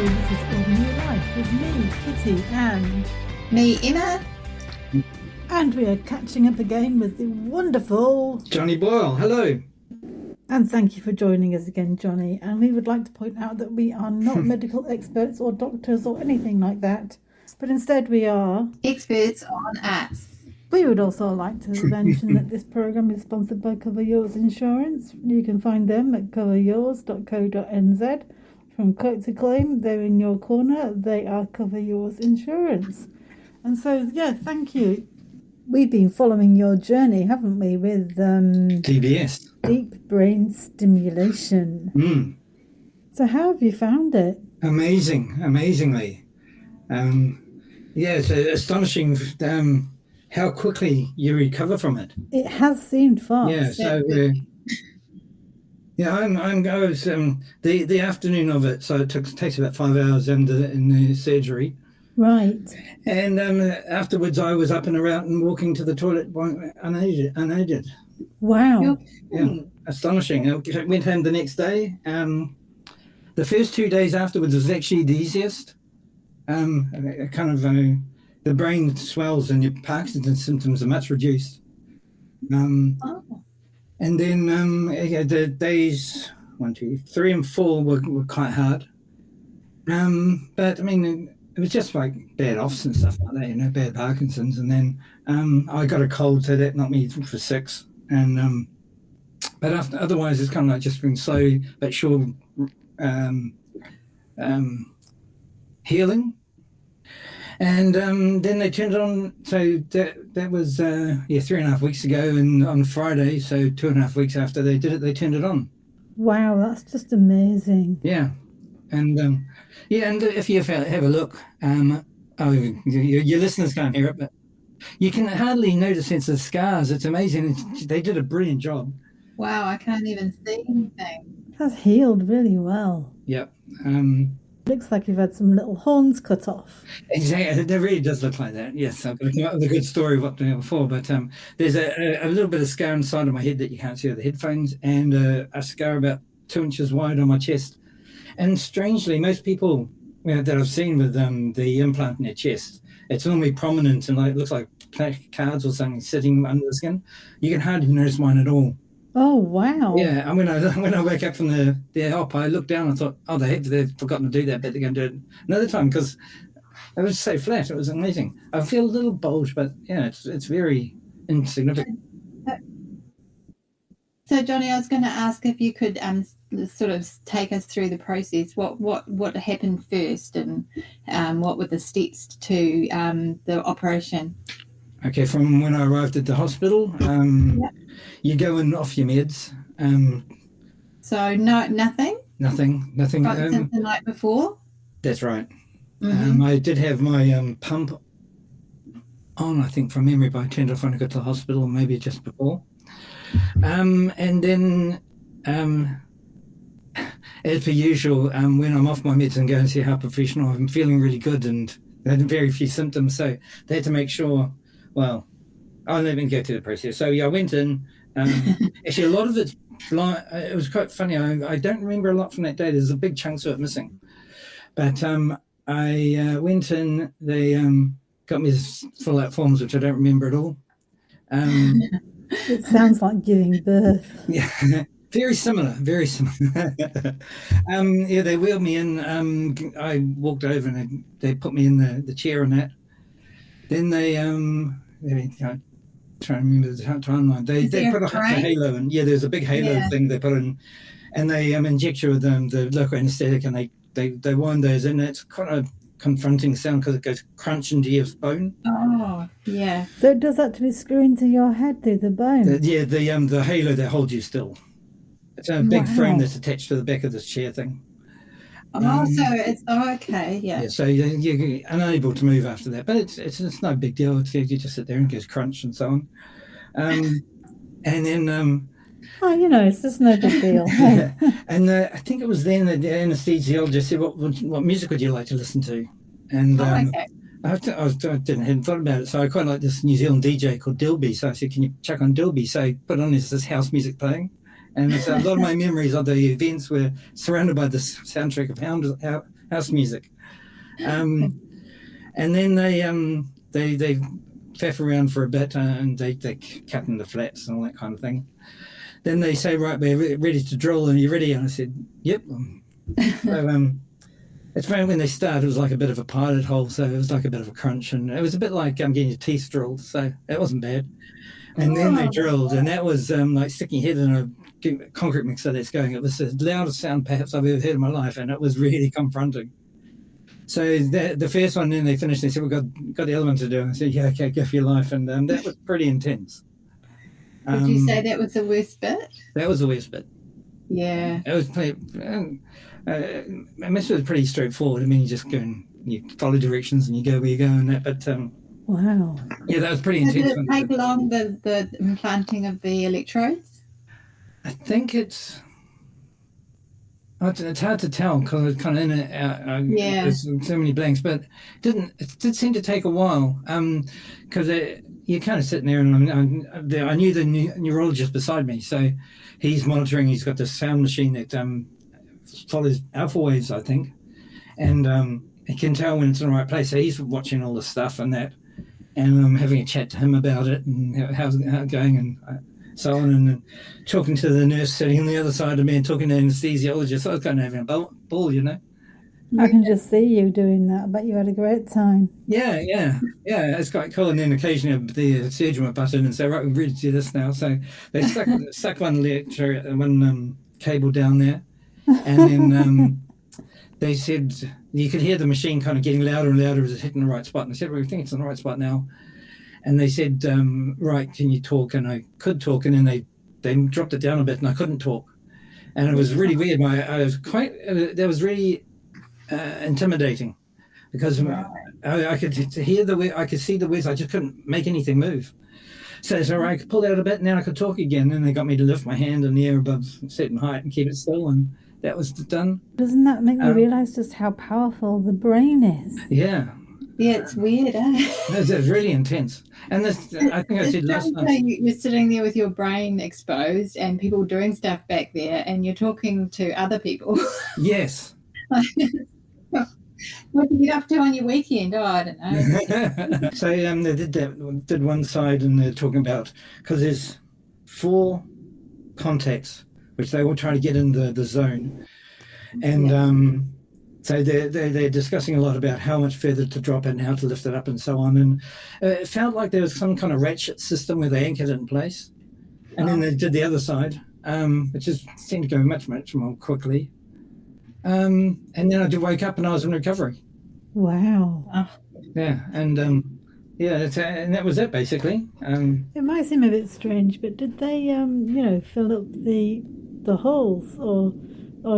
this is Ordinary Life with me, Kitty, and me, Emma. And we are catching up again with the wonderful Johnny Boyle. Hello. And thank you for joining us again, Johnny. And we would like to point out that we are not medical experts or doctors or anything like that, but instead we are experts on us. We would also like to mention that this program is sponsored by Cover Yours Insurance. You can find them at coveryours.co.nz. From quote to claim, they're in your corner. They are Cover Yours Insurance. And so, yeah, thank you. We've been following your journey, haven't we, with DBS. Deep Brain Stimulation. So how have you found it? Amazingly. Yeah, it's astonishing how quickly you recover from it. It has seemed fast. Yeah, so I was the afternoon of it, so it takes about 5 hours in the surgery. Right. And afterwards, I was up and around and walking to the toilet unaided. Wow. Yeah, astonishing. I went home the next day. The first 2 days afterwards was actually the easiest. The brain swells and your Parkinson's symptoms are much reduced. And then the days 1, 2, 3, and 4 were quite hard. But I mean, it was just like bad offs and stuff like that, bad Parkinson's. And then I got a cold, so that knocked me for 6. And but otherwise, it's kind of like just been slow but sure healing. And then they turned it on. So that was 3.5 weeks ago, and on Friday, so 2.5 weeks after they did it, they turned it on. Wow, that's just amazing. Yeah, and and if you have a look, your listeners can't hear it, but you can hardly notice sense of scars. It's amazing. They did a brilliant job. Wow, I can't even see anything. That's healed really well. Yep. Looks like you've had some little horns cut off. Exactly, it really does look like that. Yes, I've come up with a good story of what doing it before, but there's a little bit of scar on the side of my head that you can't see with the headphones, and a scar about 2 inches wide on my chest. And strangely, most people that I've seen with the implant in their chest, it's normally prominent and it looks like cards or something sitting under the skin. You can hardly notice mine at all. Oh, wow. Yeah, and when I woke up from the op, I looked down and thought, oh, they've forgotten to do that, but they're going to do it another time because it was so flat. It was amazing. I feel a little bulge, but yeah, it's very insignificant. So, Johnny, I was going to ask if you could sort of take us through the process. What happened first, and what were the steps to the operation? Okay, from when I arrived at the hospital, you go in off your meds. So nothing? Nothing. Since the night before? That's right. I did have my pump on, I think, from memory, but I turned off when I got to the hospital, maybe just before. And then, as per usual, when I'm off my meds and go and see how professional, I'm feeling really good and I had very few symptoms, so they had to make sure. Well, I'll let me go through the process. So yeah, I went in. Actually, a lot of it was quite funny. I don't remember a lot from that day. There's a big chunks of it missing. But I went in. They got me to fill out forms, which I don't remember at all. It sounds like giving birth. Yeah, very similar. They wheeled me in. I walked over and they put me in the chair and that. Then they try and remember the timeline. They put a halo in. Yeah, there's a big halo thing they put in, and they inject you with the local anesthetic, and they wind those in. It's quite a confronting sound because it goes crunch into your bone. Oh, yeah. So it does actually screw into your head through the bone. The halo that holds you still. It's a big frame that's attached to the back of this chair thing. So it's okay, yeah. So you're unable to move after that, but it's no big deal. You just sit there and it goes crunch and so on, and then it's just no big deal. And I think it was then that the anesthesiologist said, "What music would you like to listen to?" And okay. I hadn't thought about it, so I quite like this New Zealand DJ called Dilby. So I said, "Can you chuck on Dilby?" So I put on this house music playing. And so a lot of my memories of the events were surrounded by this soundtrack of house music. And then they faff around for a bit, and they cut in the flats and all that kind of thing. Then they say, right, we're ready to drill, and you ready? And I said, yep. So it's funny, when they started, it was like a bit of a pilot hole, so it was like a bit of a crunch, and it was a bit like getting your teeth drilled, so it wasn't bad. And then they drilled, and that was like sticking your head in a concrete mixer that's going. It was the loudest sound perhaps I've ever heard in my life, and it was really confronting. So the first one, then they finished, they said, we've got the other one to do. And I said, yeah, okay, go for your life. And that was pretty intense. Would you say that was the worst bit? That was the worst bit. Yeah. It was pretty, most of it was pretty straightforward. I mean, you just go and you follow directions and you go where you go and that. But wow. Yeah, that was pretty So intense. did it take long, the implanting of the electrodes? I think it's hard to tell because it's kind of in and out. Yeah. There's so many blanks, but it did seem to take a while because you're kind of sitting there, and I knew the neurologist beside me, so he's monitoring. He's got this sound machine that follows alpha waves, I think, and he can tell when it's in the right place. So he's watching all the stuff and that, and I'm having a chat to him about it and how's it going and so on, and talking to the nurse sitting on the other side of me and talking to the anesthesiologist. I was kind of having a ball, you know. I can just see you doing that. I bet you had a great time. Yeah, it's quite cool. And then occasionally the surgeon would butt in and say, right, we're ready to do this now. So they stuck one cable down there, and then they said you could hear the machine kind of getting louder and louder as it's hitting the right spot. And I said, well, we think it's in the right spot now. And they said, right, can you talk? And I could talk, and then they dropped it down a bit, and I couldn't talk. And it was really weird. That was really intimidating because I could hear I could see the words. I just couldn't make anything move. So I could pull out a bit, and then I could talk again. And they got me to lift my hand in the air above a certain height and keep it still, and that was done. Doesn't that make you realise just how powerful the brain is? Yeah. Yeah, it's weird, eh? It's really intense. And this, I think I said last night. You're sitting there with your brain exposed and people doing stuff back there, and you're talking to other people. Yes. What did you get up to on your weekend? Oh, I don't know. So they did one side, and they're talking about, because there's 4 contacts, which they all try to get in the zone. And so they're discussing a lot about how much further to drop it and how to lift it up and so on. And it felt like there was some kind of ratchet system where they anchored it in place. And then they did the other side, which seemed to go much, much more quickly. And then I woke up and I was in recovery. Wow. Yeah, and and that was it basically. It might seem a bit strange, but did they, fill up the holes, or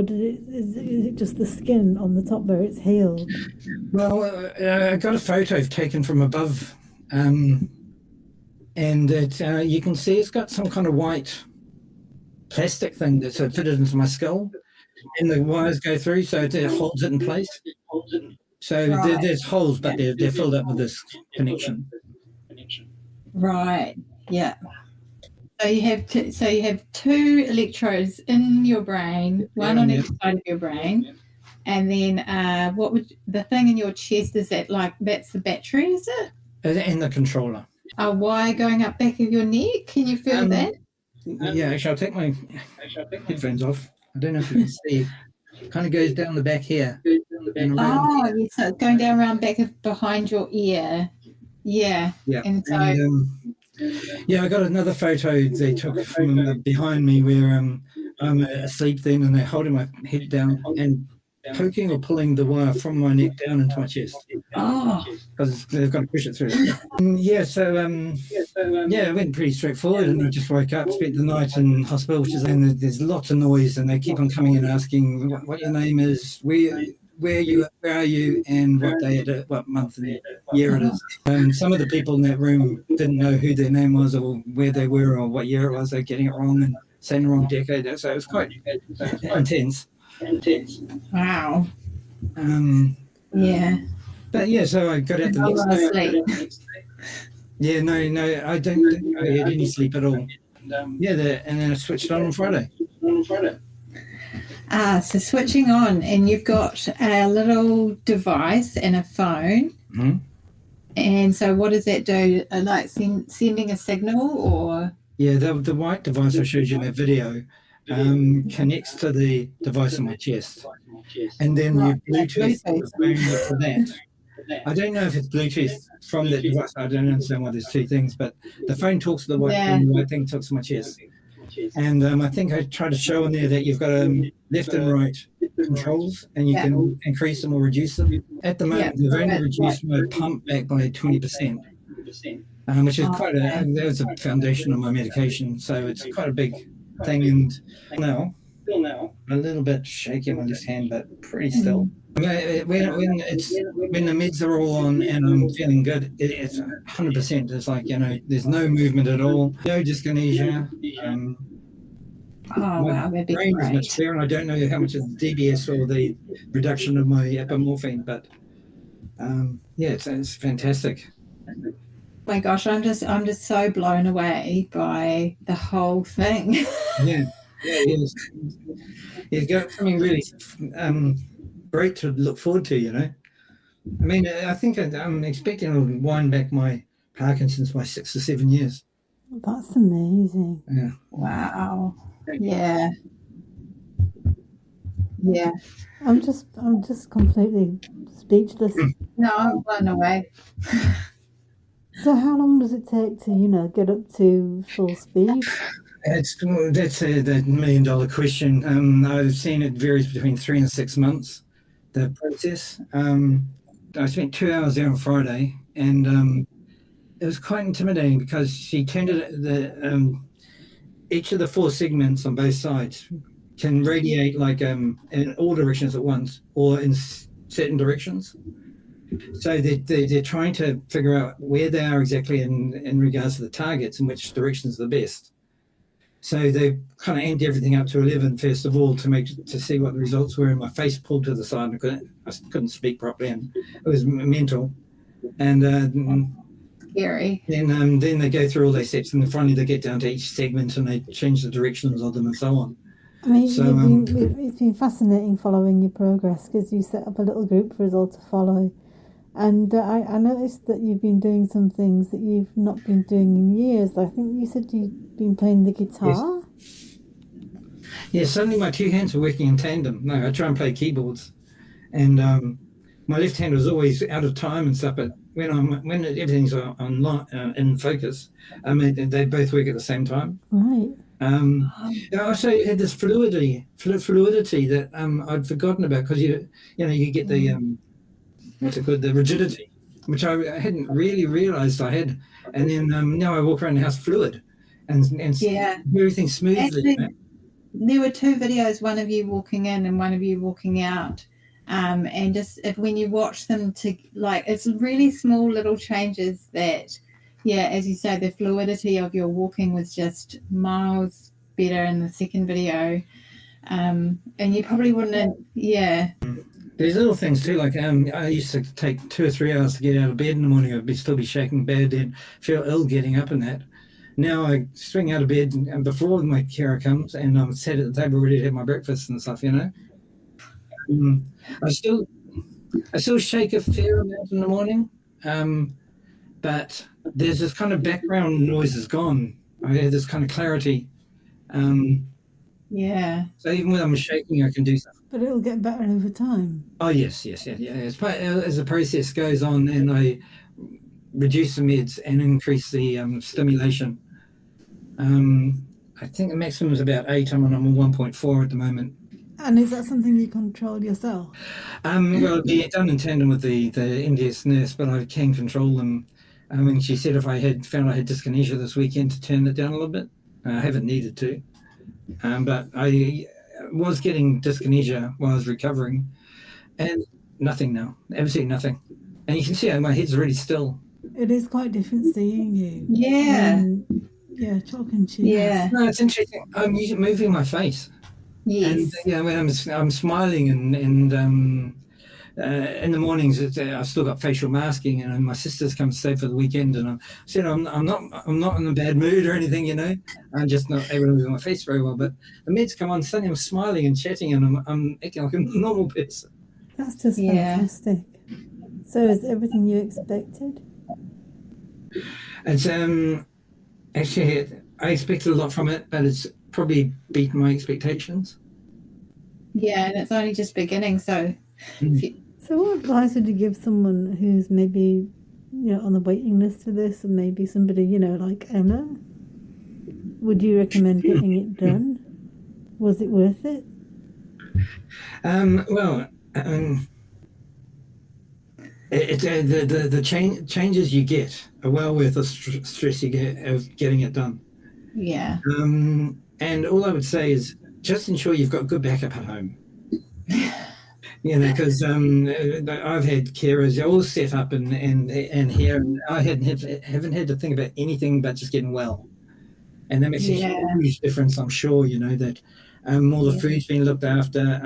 is it just the skin on the top where it's healed? Well, I got a photo taken from above, and you can see it's got some kind of white plastic thing that's fitted into my skull. And the wires go through, so it holds it in place. So there's holes, but they're filled up with this connection. Right. Yeah. So you have 2 electrodes in your brain, one on each side of your brain, and then what would the thing in your chest, is that that's the battery, is it? And the controller. A wire going up back of your neck. Can you feel that? Yeah, actually, I'll take my headphones off. I don't know if you can see. It kind of goes down the back here. Oh, yes, so it's going down around behind your ear. Yeah. Yeah. And so. I got another photo they took from behind me where I'm asleep then, and they're holding my head down and poking or pulling the wire from my neck down into my chest. Oh. Because they've got to push it through. It went pretty straightforward, and I just woke up, spent the night in hospital, and there's lots of noise, and they keep on coming and asking what your name is, where are you, and what day it is, what month and year it is. Some of the people in that room didn't know who their name was or where they were or what year it was. They're getting it wrong and saying the wrong decade. So it was quite intense. Wow. Yeah. But so I got out the next day. Yeah, no, I don't think I had any sleep at all. And then I switched on Friday. So switching on, and you've got a little device and a phone. Mm-hmm. And so what does that do? Like sending a signal, or? Yeah, the white device I showed you in that video connects to the device on my chest. And then you Bluetooth the phone to that. I don't know if it's Bluetooth from that device. I don't understand why there's two things, but the phone talks to the white thing, the white thing talks to my chest. And I think I tried to show in there that you've got left and right controls, and you can increase them or reduce them. At the moment, they've only reduced my pump back by 20%, which is quite that was a foundation of my medication, so it's quite a big thing. And now, a little bit shaky on my left hand, but pretty still. When the meds are all on and I'm feeling good, it's 100%. It's like, there's no movement at all, no dyskinesia. Wow, that'd be brain great. is much clearer, and I don't know how much of the DBS or the reduction of my apomorphine, but it's fantastic. Oh my gosh, I'm just so blown away by the whole thing. He's got something really great to look forward to. I mean, I think I'm expecting to wind back my Parkinson's by 6 or 7 years. That's amazing. Yeah. Wow. Yeah. Yeah. I'm just completely speechless. No, I'm blown away. So how long does it take to, get up to full speed? That's the $1 million question. I've seen it varies between 3 and 6 months, the process. I spent 2 hours there on Friday, and it was quite intimidating because she turned it, each of the 4 segments on both sides can radiate like in all directions at once or in certain directions. So they're trying to figure out where they are exactly in regards to the targets and which directions are the best. So they kind of amped everything up to 11 first of all to see what the results were. And my face pulled to the side, and I couldn't speak properly, and it was mental. And Scary. then they go through all those steps, and then finally they get down to each segment and they change the directions of them and so on. I mean, it's been fascinating following your progress because you set up a little group for us all to follow. And I noticed that you've been doing some things that you've not been doing in years. I think you said you've been playing the guitar. Yes, suddenly my 2 hands are working in tandem. No, I try and play keyboards. And my left hand was always out of time and stuff, but when everything's in focus, they both work at the same time. Right. I also had this fluidity that I'd forgotten about because you get the what's it called, the rigidity, which I hadn't really realized I had, and then now I walk around the house fluid, and everything smoothly. Actually, there were 2 videos, one of you walking in and one of you walking out, and just when you watch them, it's really small little changes that, as you say, the fluidity of your walking was just miles better in the second video, and you probably wouldn't. There's little things too, like I used to take 2 or 3 hours to get out of bed in the morning. I'd still be shaking bad and feel ill getting up and that. Now I swing out of bed and before my carer comes, and I'm sat at the table ready to have my breakfast and stuff. I still shake a fair amount in the morning, but there's this kind of background noise is gone. I have this kind of clarity. So even when I'm shaking, I can do stuff. But it'll get better over time. Oh yes. As the process goes on, and I reduce the meds and increase the stimulation. I think the maximum is about 8. I'm on 1.4 at the moment. And is that something you control yourself? Well, it'd be done in tandem with the NDS nurse, but I can control them. And she said if I had found I had dyskinesia this weekend to turn it down a little bit. I haven't needed to. But I was getting dyskinesia while I was recovering, and nothing now, absolutely nothing. And you can see my head's already still. It is quite different seeing you. Chalk and cheese. No, it's interesting. I'm moving my face. Yes. And when I'm smiling and in the mornings, I've still got facial masking, and my sister's come to stay for the weekend, and I said I'm not in a bad mood or anything, I'm just not able to move my face very well. But the meds come on, suddenly I'm smiling and chatting, and I'm acting like a normal person. That's just fantastic. So is everything you expected? It's actually, I expected a lot from it, but it's probably beaten my expectations. Yeah, and it's only just beginning. So, So what advice would you give someone who's maybe on the waiting list for this, and maybe somebody like Emma? Would you recommend getting it done? Was it worth it? The changes you get are well worth the stress you get of getting it done. Yeah. And all I would say is just ensure you've got good backup at home. Because I've had carers all set up and here, and I haven't had to think about anything but just getting well, and that makes a huge difference. I'm sure that all the food's been looked after.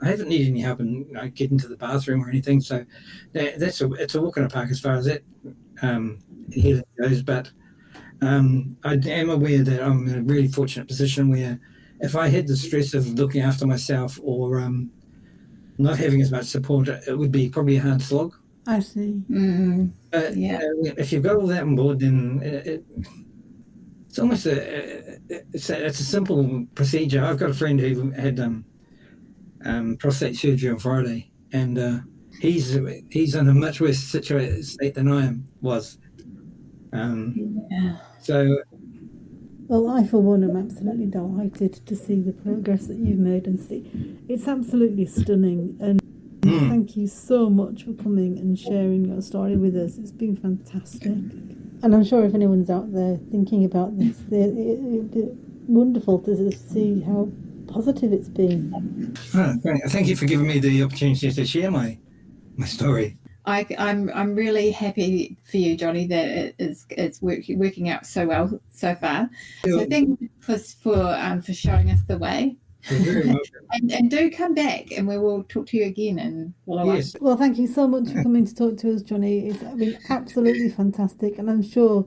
I haven't needed any help in getting to the bathroom or anything, so it's a walk in the park as far as that healing goes. But I am aware that I'm in a really fortunate position where if I had the stress of looking after myself or not having as much support, it would be probably a hard slog. I see. But if you've got all that on board, then it's almost it's a simple procedure. I've got a friend who had prostate surgery on Friday, and he's in a much worse state than I was. So. Well, I, for one, am absolutely delighted to see the progress that you've made and see. It's absolutely stunning. And thank you so much for coming and sharing your story with us. It's been fantastic. And I'm sure if anyone's out there thinking about this, it'd be wonderful to see how positive it's been. Great. Thank you for giving me the opportunity to share my story. I'm really happy for you, Johnny, that it's working out so well so far. So thank you for showing us the way. You're very welcome. and do come back, and we will talk to you again and follow up. Well, thank you so much for coming to talk to us, Johnny. It's been absolutely fantastic, and I'm sure.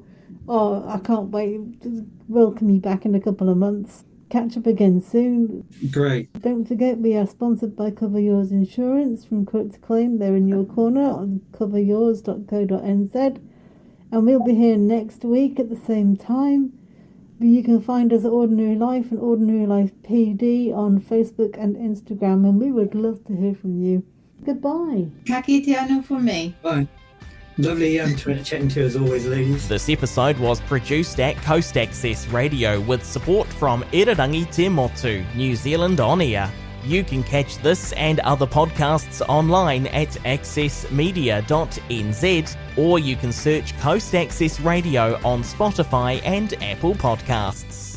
I can't wait to welcome you back in a couple of months. Catch up again soon. Great. Don't forget, we are sponsored by Cover Yours Insurance. From quote to claim, they're in your corner on coveryours.co.nz. And we'll be here next week at the same time. You can find us at Ordinary Life and Ordinary Life PD on Facebook and Instagram, and we would love to hear from you. Goodbye. Ka kite anō for me. Bye. Lovely chatting to you as always, ladies. This episode was produced at Coast Access Radio with support from Irarangi Te Motu, New Zealand On Air. You can catch this and other podcasts online at accessmedia.nz, or you can search Coast Access Radio on Spotify and Apple Podcasts.